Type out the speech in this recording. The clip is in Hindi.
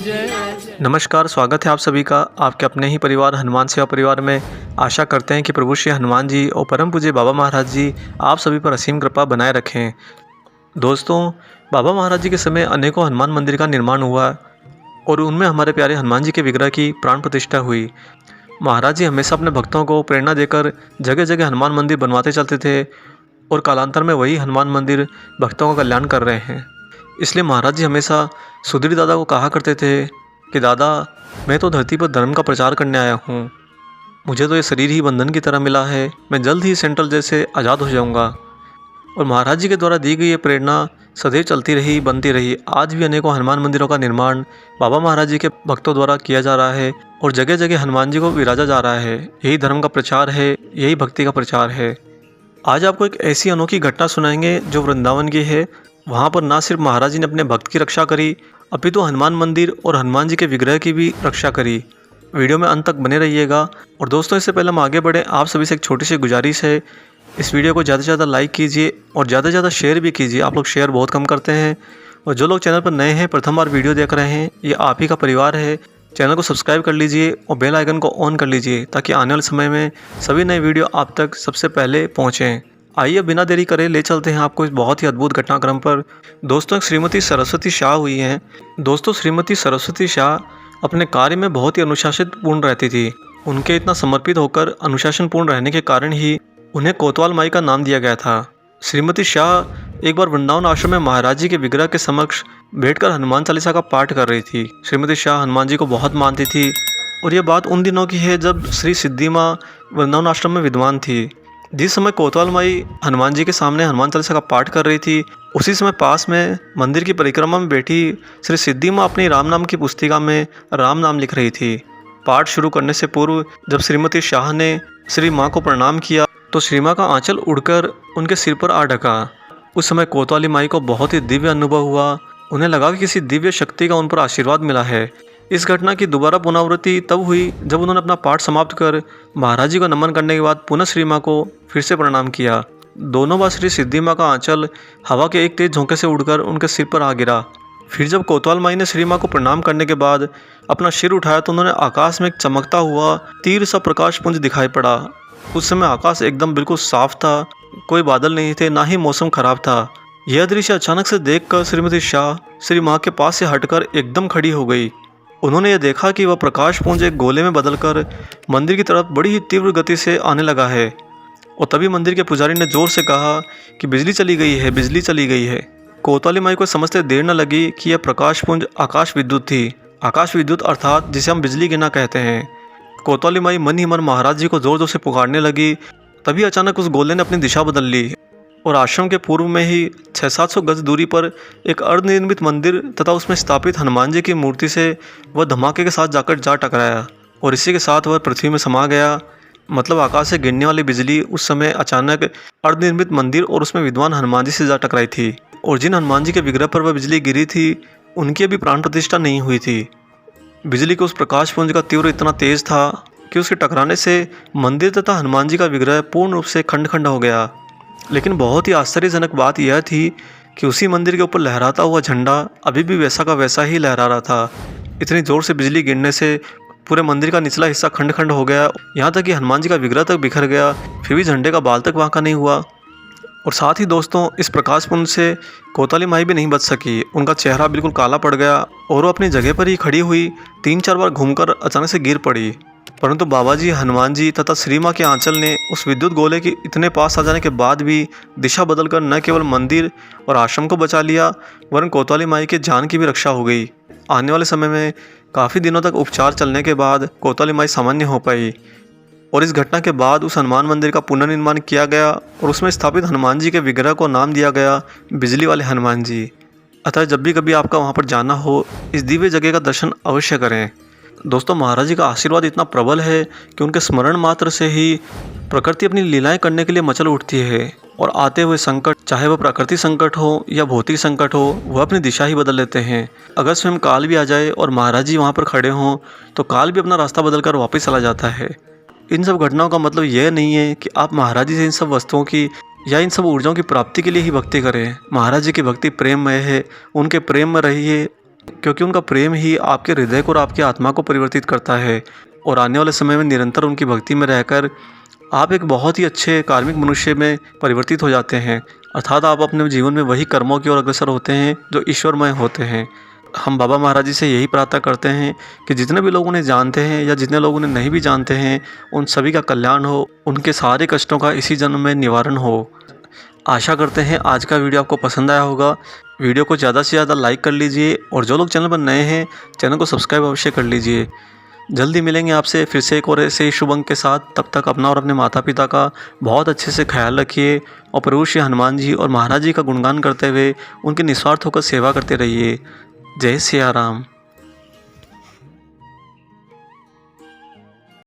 नमस्कार, स्वागत है आप सभी का आपके अपने ही परिवार हनुमान सेवा परिवार में। आशा करते हैं कि प्रभु श्री हनुमान जी और परम पूज्य बाबा महाराज जी आप सभी पर असीम कृपा बनाए रखें। दोस्तों, बाबा महाराज जी के समय अनेकों हनुमान मंदिर का निर्माण हुआ और उनमें हमारे प्यारे हनुमान जी के विग्रह की प्राण प्रतिष्ठा हुई। महाराज जी हमेशा अपने भक्तों को प्रेरणा देकर जगह जगह हनुमान मंदिर बनवाते चलते थे और कालांतर में वही हनुमान मंदिर भक्तों का कल्याण कर रहे हैं। इसलिए महाराज जी हमेशा सुधीर दादा को कहा करते थे कि दादा, मैं तो धरती पर धर्म का प्रचार करने आया हूँ। मुझे तो ये शरीर ही बंधन की तरह मिला है। मैं जल्द ही सेंट्रल जेल से आज़ाद हो जाऊँगा। और महाराज जी के द्वारा दी गई ये प्रेरणा सदैव चलती रही, बनती रही। आज भी अनेकों हनुमान मंदिरों का निर्माण बाबा महाराज जी के भक्तों द्वारा किया जा रहा है और जगह जगह हनुमान जी को विराजा जा रहा है। यही धर्म का प्रचार है, यही भक्ति का प्रचार है। आज आपको एक ऐसी अनोखी घटना सुनाएंगे जो वृंदावन की है। वहाँ पर ना सिर्फ महाराज जी ने अपने भक्त की रक्षा करी, अपितु हनुमान मंदिर और हनुमान जी के विग्रह की भी रक्षा करी। वीडियो में अंत तक बने रहिएगा। और दोस्तों, इससे पहले हम आगे बढ़ें, आप सभी से एक छोटी सी गुजारिश है, इस वीडियो को ज़्यादा से ज़्यादा लाइक कीजिए और ज़्यादा से ज़्यादा शेयर भी कीजिए। आप लोग शेयर बहुत कम करते हैं। और जो लोग चैनल पर नए हैं, प्रथम बार वीडियो देख रहे हैं, ये आप ही का परिवार है। चैनल को सब्सक्राइब कर लीजिए और बेल आइकन को ऑन कर लीजिए ताकि आने वाले समय में सभी नए वीडियो आप तक सबसे पहले पहुँचें। आइए बिना देरी करे ले चलते हैं आपको इस बहुत ही अद्भुत घटनाक्रम पर। दोस्तों, एक श्रीमती सरस्वती शाह हुई हैं। दोस्तों, श्रीमती सरस्वती शाह अपने कार्य में बहुत ही अनुशासित पूर्ण रहती थी। उनके इतना समर्पित होकर अनुशासन पूर्ण रहने के कारण ही उन्हें कोतवाल माई का नाम दिया गया था। श्रीमती शाह एक बार वृंदावन आश्रम में महाराज जी के विग्रह के समक्ष बैठकर हनुमान चालीसा का पाठ कर रही थी। श्रीमती शाह हनुमान जी को बहुत मानती थी और यह बात उन दिनों की है जब श्री सिद्धि माँ वृंदावन आश्रम में विद्वान थी। जिस समय कोतवाल माई हनुमान जी के सामने हनुमान चालीसा का पाठ कर रही थी, उसी समय पास में मंदिर की परिक्रमा में बैठी श्री सिद्धि माँ अपनी राम नाम की पुस्तिका में राम नाम लिख रही थी। पाठ शुरू करने से पूर्व जब श्रीमती शाह ने श्री माँ को प्रणाम किया तो श्री माँ का आंचल उड़कर उनके सिर पर आ ढका। उस समय कोतवाली माई को बहुत ही दिव्य अनुभव हुआ। उन्हें लगा कि किसी दिव्य शक्ति का उन पर आशीर्वाद मिला है। इस घटना की दोबारा पुनरावृत्ति तब हुई जब उन्होंने अपना पाठ समाप्त कर महाराज जी को नमन करने के बाद पुनः श्री माँ को फिर से प्रणाम किया। दोनों बार श्री सिद्धि माँ का आंचल हवा के एक तेज झोंके से उड़कर उनके सिर पर आ गिरा। फिर जब कोतवाल माई ने श्री माँ को प्रणाम करने के बाद अपना सिर उठाया तो उन्होंने आकाश में एक चमकता हुआ तीर सा प्रकाश पुंज दिखाई पड़ा। उस समय आकाश एकदम बिल्कुल साफ था, कोई बादल नहीं थे, ना ही मौसम खराब था। यह दृश्य अचानक से देखकर श्रीमती शाह श्री माँ के पास से हटकर एकदम खड़ी हो गई। उन्होंने यह देखा कि वह प्रकाश पुंज एक गोले में बदलकर मंदिर की तरफ बड़ी ही तीव्र गति से आने लगा है। और तभी मंदिर के पुजारी ने जोर से कहा कि बिजली चली गई है, बिजली चली गई है। कोतवाली माई को समझते देर न लगी कि यह प्रकाश पुंज आकाश विद्युत थी। आकाश विद्युत अर्थात जिसे हम बिजली गिरना कहते हैं। कोतवाली माई मन ही मन महाराज जी को जोर जोर से पुकारने लगी। तभी अचानक उस गोले ने अपनी दिशा बदल ली और आश्रम के पूर्व में ही 600-700 गज दूरी पर एक अर्धनिर्मित मंदिर तथा उसमें स्थापित हनुमान जी की मूर्ति से वह धमाके के साथ जाकर जा टकराया और इसी के साथ वह पृथ्वी में समा गया। मतलब आकाश से गिरने वाली बिजली उस समय अचानक अर्धनिर्मित मंदिर और उसमें विद्वान हनुमान जी से जा टकराई थी। और जिन हनुमान जी के विग्रह पर वह बिजली गिरी थी उनकी अभी प्राण प्रतिष्ठा नहीं हुई थी। बिजली के उस प्रकाश पुंज का तीव्र इतना तेज था कि उसके टकराने से मंदिर तथा हनुमान जी का विग्रह पूर्ण रूप से खंड खंड हो गया। लेकिन बहुत ही आश्चर्यजनक बात यह थी कि उसी मंदिर के ऊपर लहराता हुआ झंडा अभी भी वैसा का वैसा ही लहरा रहा था। इतनी जोर से बिजली गिरने से पूरे मंदिर का निचला हिस्सा खंड खंड हो गया, यहाँ तक कि हनुमान जी का विग्रह तक बिखर गया। फिर भी झंडे का बाल तक वहाँ का नहीं हुआ। और साथ ही दोस्तों, इस प्रकाश पुंज से कोतवाली माई भी नहीं बच सकी। उनका चेहरा बिल्कुल काला पड़ गया और वो अपनी जगह पर ही खड़ी हुई 3-4 बार घूमकर अचानक से गिर पड़ी। परंतु बाबा जी, हनुमान जी तथा श्री माँ के आंचल ने उस विद्युत गोले के इतने पास आ जाने के बाद भी दिशा बदलकर न केवल मंदिर और आश्रम को बचा लिया वरन कोतवाली माई के जान की भी रक्षा हो गई। आने वाले समय में काफ़ी दिनों तक उपचार चलने के बाद कोतवाली माई सामान्य हो पाई और इस घटना के बाद उस हनुमान मंदिर का पुनर्निर्माण किया गया और उसमें स्थापित हनुमान जी के विग्रह को नाम दिया गया बिजली वाले हनुमान जी। अतः जब भी कभी आपका वहाँ पर जाना हो, इस दिव्य जगह का दर्शन अवश्य करें। दोस्तों, महाराज जी का आशीर्वाद इतना प्रबल है कि उनके स्मरण मात्र से ही प्रकृति अपनी लीलाएं करने के लिए मचल उठती है और आते हुए संकट, चाहे वह प्राकृतिक संकट हो या भौतिक संकट हो, वह अपनी दिशा ही बदल लेते हैं। अगर स्वयं काल भी आ जाए और महाराज जी वहाँ पर खड़े हों तो काल भी अपना रास्ता बदलकर वापस चला जाता है। इन सब घटनाओं का मतलब यह नहीं है कि आप महाराज जी से इन सब वस्तुओं की या इन सब ऊर्जाओं की प्राप्ति के लिए ही भक्ति करें। महाराज जी की भक्ति प्रेममय है, उनके प्रेम में रहिए क्योंकि उनका प्रेम ही आपके हृदय को और आपकी आत्मा को परिवर्तित करता है। और आने वाले समय में निरंतर उनकी भक्ति में रहकर आप एक बहुत ही अच्छे कार्मिक मनुष्य में परिवर्तित हो जाते हैं, अर्थात आप अपने जीवन में वही कर्मों की ओर अग्रसर होते हैं जो ईश्वरमय होते हैं। हम बाबा महाराज जी से यही प्रार्थना करते हैं कि जितने भी लोग उन्हें जानते हैं या जितने लोग उन्हें नहीं भी जानते हैं, उन सभी का कल्याण हो, उनके सारे कष्टों का इसी जन्म में निवारण हो। आशा करते हैं आज का वीडियो आपको पसंद आया होगा। वीडियो को ज़्यादा से ज़्यादा लाइक कर लीजिए और जो लोग चैनल पर नए हैं, चैनल को सब्सक्राइब अवश्य कर लीजिए। जल्दी मिलेंगे आपसे फिर से एक और ऐसे ही शुभ अंक के साथ। तब तक अपना और अपने माता पिता का बहुत अच्छे से ख्याल रखिए और प्रभु श्री हनुमान जी और महाराज जी का गुणगान करते हुए उनकी निस्वार्थ होकर सेवा करते रहिए। जय सिया राम।